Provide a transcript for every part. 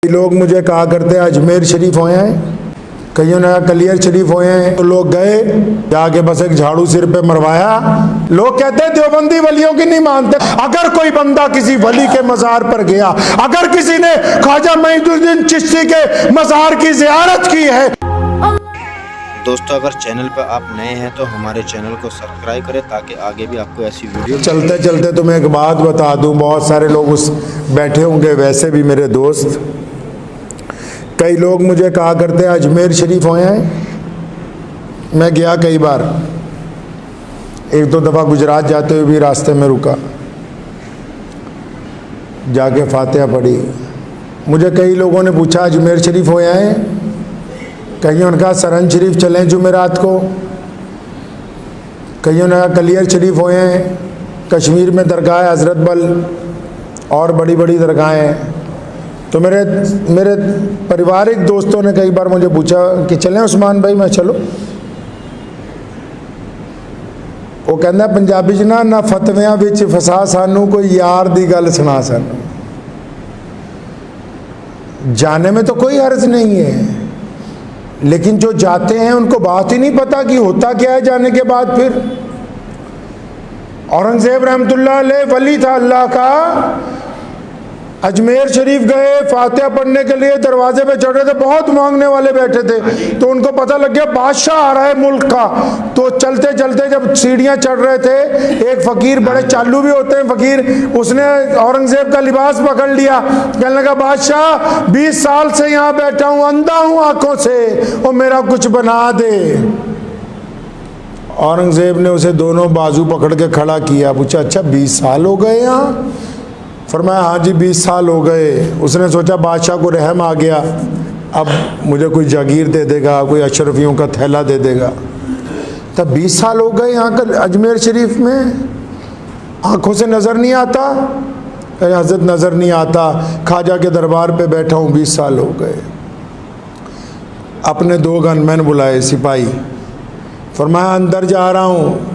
लोग मुझे कहा करते हैं अजमेर शरीफ होए हैं, कईयों ने कलियर शरीफ होए हैं। तो लोग गए जाके बस एक झाड़ू सिर पे मरवाया। लोग कहते हैं देवबंदी वलियों की नहीं मानते। अगर कोई बंदा किसी वली के मजार पर गया, अगर किसी ने ख्वाजा मोइनुद्दीन चिश्ती के मजार की ज़ियारत की है। दोस्तों, अगर चैनल पर आप नए हैं तो हमारे चैनल को सब्सक्राइब करें ताकि आगे भी आपको ऐसी वीडियो। चलते चलते तुम्हें एक बात बता दूं, बहुत सारे लोग उस बैठे होंगे, वैसे भी मेरे दोस्त। कई लोग मुझे कहा करते हैं अजमेर शरीफ होए हैं। मैं गया कई बार, एक दो दफ़ा गुजरात जाते हुए भी रास्ते में रुका, जाके फातिहा पढ़ी। मुझे कई लोगों ने पूछा अजमेर शरीफ होए हैं, कईयों ने कहा सरन शरीफ चलें जुमेरात को, कईयों ने कहा कलियर शरीफ होए हैं। कश्मीर में दरगाह हज़रत बल और बड़ी बड़ी दरगाहें हैं। तो मेरे पारिवारिक दोस्तों ने कई बार मुझे पूछा कि चलें उस्मान भाई, मैं चलो। वो कहना पंजाबी च ना फतवियां विच फसा सानू कोई यार दी गल सुना सानू। जाने में तो कोई हर्ज नहीं है, लेकिन जो जाते हैं उनको बात ही नहीं पता कि होता क्या है जाने के बाद। फिर औरंगजेब रहमतुल्लाह अलैह वली था अल्लाह का, अजमेर शरीफ गए फातिहा पढ़ने के लिए, दरवाजे पे चढ़े थे, बहुत मांगने वाले बैठे थे। तो उनको पता लग गया बादशाह आ रहा है मुल्क का। तो चलते चलते जब सीढ़ियां चढ़ रहे थे, एक फकीर, बड़े चालू भी होते हैं फकीर, उसने औरंगजेब का लिबास पकड़ लिया। कहने लगा बादशाह 20 साल से यहाँ बैठा हूँ, अंधा हूँ आंखों से, और मेरा कुछ बना दे। औरंगजेब ने उसे दोनों बाजू पकड़ के खड़ा किया, पूछा अच्छा 20 साल हो गए यहाँ? फरमाया हाँ जी 20 साल हो गए। उसने सोचा बादशाह को रहम आ गया, अब मुझे कोई जागीर दे देगा, कोई अशरफियों का थैला दे देगा। तब 20 साल हो गए यहाँ का अजमेर शरीफ में, आंखों से नज़र नहीं आता? हजरत नज़र नहीं आता, ख्वाजा के दरबार पे बैठा हूँ 20 साल हो गए। अपने 2 गनमैन बुलाए सिपाही, फरमाया अंदर जा रहा हूँ,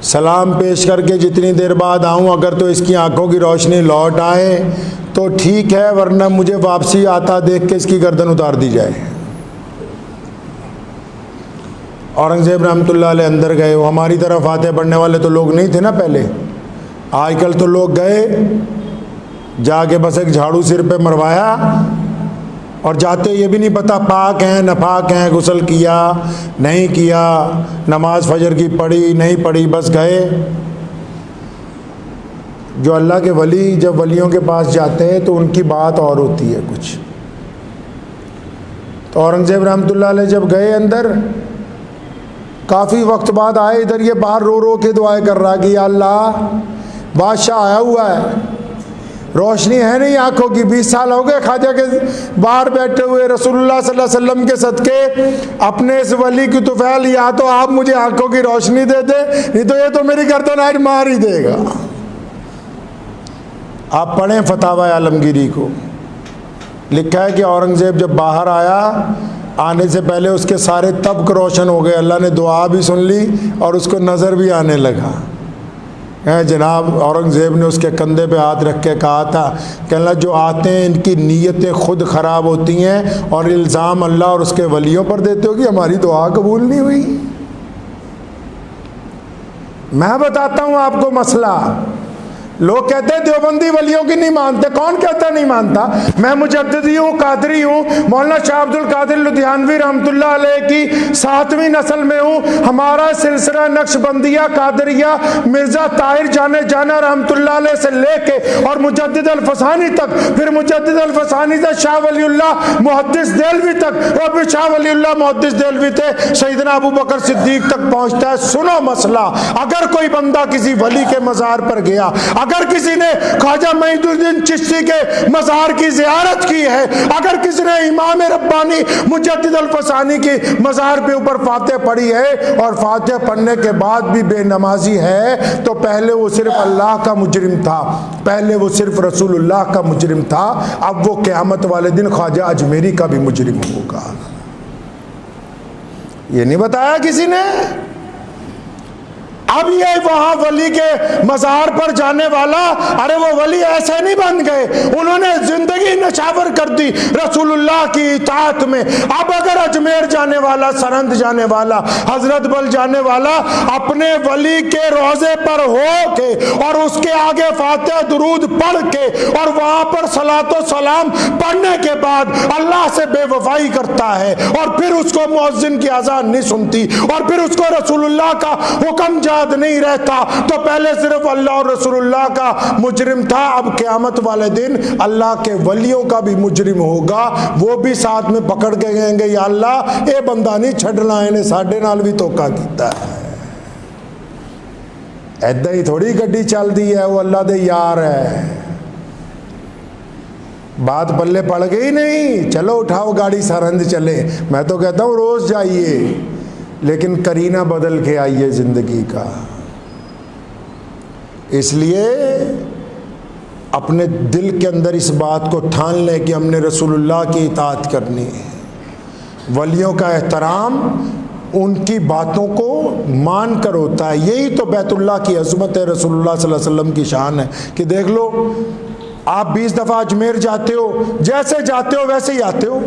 सलाम पेश करके जितनी देर बाद आऊँ, अगर तो इसकी आंखों की रोशनी लौट आए तो ठीक है, वरना मुझे वापसी आता देख के इसकी गर्दन उतार दी जाए। औरंगजेब रहमतुल्लाह अलैह अंदर गए। वो हमारी तरफ फातिहा पढ़ने वाले तो लोग नहीं थे ना पहले, आजकल तो लोग गए जाके बस एक झाड़ू सिर पे मरवाया, और जाते ये भी नहीं पता पाक हैं नपाक हैं, गुस्ल किया नहीं किया, नमाज फजर की पढ़ी नहीं पढ़ी, बस गए। जो अल्लाह के वली जब वलियों के पास जाते हैं तो उनकी बात और होती है कुछ। तो औरंगजेब रहमतुल्लाह अलैह जब गए अंदर, काफ़ी वक्त बाद आए इधर, ये बाहर रो रो के दुआएं कर रहा कि या अल्लाह बादशाह आया हुआ है, रोशनी है नहीं आंखों की, 20 साल हो गए ख्वाजा के बाहर बैठे हुए, रसूलुल्लाह सल्लल्लाहु अलैहि वसल्लम के सदके अपने इस वली की तुफैल, या तो आप मुझे आंखों की रोशनी दे दे, नहीं तो ये तो मेरी गर्दन आज मार ही देगा। आप पढ़ें फतावा आलमगीरी को, लिखा है कि औरंगजेब जब बाहर आया, आने से पहले उसके सारे तबक रोशन हो गए, अल्लाह ने दुआ भी सुन ली और उसको नज़र भी आने लगा। जनाब औरंगज़ेब ने उसके कंधे पे हाथ रख के कहा था, कहना जो आते हैं इनकी नीयतें खुद ख़राब होती हैं, और इल्ज़ाम अल्लाह और उसके वलियों पर देते हो कि हमारी दुआ कबूल नहीं हुई। मैं बताता हूँ आपको मसला। लोग कहते हैं देवबंदी वलियों की नहीं मानते। कौन कहता नहीं मानता? मैं मुजद्दिदी हूँ, कादरी हूँ, मौलाना शाह अब्दुल कादिर लुधियानवी रहमतुल्लाह अलैह की 7वीं नस्ल में हूँ। हमारा सिलसिला नक्शबंदिया कादरिया मिर्ज़ा ताहिर जाना रहमतुल्लाह अलैह से लेके और मुजद्दिद अल-फसानी तक, फिर मुजद्दिद अल-फसानी से शाह वलीउल्लाह मुहद्दिस देलवी तक, और फिर शाह वलीउल्लाह मुहद्दिस देलवी थे सैयदना अबू बकर सिद्दीक तक पहुँचता है। सुनो मसला, अगर कोई बंदा किसी वली के मज़ार पर गया, अगर किसी ने ख्वाजा मोइनुद्दीन चिश्ती के मज़ार की ज़ियारत की है, अगर किसी ने इमाम रब्बानी मुजद्दिद अल-फसानी की मज़ार पे ऊपर फातिहा पढ़ी है, और फातिहा पढ़ने के बाद भी बेनमाजी है, तो पहले वो सिर्फ अल्लाह का मुजरिम था, पहले वो सिर्फ रसूलुल्लाह का मुजरिम था, अब वो क़यामत वाले दिन ख्वाजा अजमेरी का भी मुजरिम होगा। ये नहीं बताया किसी ने। अब ये वहां वली के मज़ार पर जाने वाला, अरे वो वली ऐसे नहीं बन गए, उन्होंने जिंदगी नशावर कर दी रसूलुल्लाह की इताअत में। अब अगर अजमेर जाने वाला, सरंद जाने वाला, हजरत बल जाने वाला अपने वली के रोजे पर हो के और उसके आगे फातिहा दुरूद पढ़ के और वहां पर सलातो सलाम पढ़ने के बाद अल्लाह से बेवफाई करता है और फिर उसको मुअज्जिन की अज़ान नहीं सुनती और फिर उसको रसूलुल्लाह का हुक्म याद नहीं रहता, तो पहले सिर्फ अल्लाह और रसूलुल्लाह का मुजरिम था, अब क़यामत वाले दिन अल्लाह के वलियों का भी मुजरिम होगा। वो भी साथ में पकड़ के गएंगे, या अल्लाह ये बंदा नहीं छड़ना, इन्हें साढ़े नाल भी धोखा कीता है। ऐदा ही थोड़ी गड्डी चलती है, वो अल्लाह दे यार है। बात पल्ले पड़ गई नहीं, चलो उठाओ गाड़ी सरहंद चले। मैं तो कहता हूँ रोज जाइए, लेकिन करीना बदल के आइए जिंदगी का। इसलिए अपने दिल के अंदर इस बात को ठान लें कि हमने रसूलुल्लाह की इताअत करनी है, वलियों का एहतराम उनकी बातों को मान कर होता है। यही तो बैतुल्लाह की अज़मत है, रसूलुल्लाह सल्लल्लाहु अलैहि वसल्लम की शान है कि देख लो आप 20 दफ़ा अजमेर जाते हो, जैसे जाते हो वैसे ही आते हो।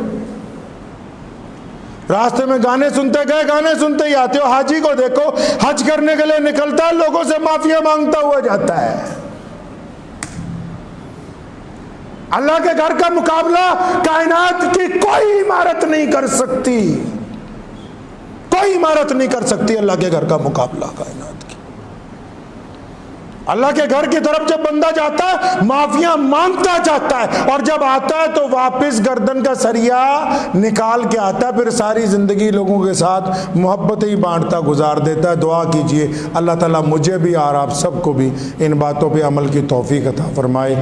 रास्ते में गाने सुनते गए, गाने सुनते ही आते हो। हाजी को देखो, हज करने के लिए निकलता है, लोगों से माफिया मांगता हुआ जाता है। अल्लाह के घर का मुकाबला कायनात की कोई इमारत नहीं कर सकती, कोई इमारत नहीं कर सकती अल्लाह के घर का मुकाबला कायनात की। अल्लाह के घर की तरफ जब बंदा जाता है माफिया मांगता जाता है, और जब आता है तो वापस गर्दन का सरिया निकाल के आता है, फिर सारी जिंदगी लोगों के साथ मोहब्बत ही बांटता गुजार देता है। दुआ कीजिए अल्लाह ताला मुझे भी और आप सबको भी इन बातों पे अमल की तौफीक अता फरमाए।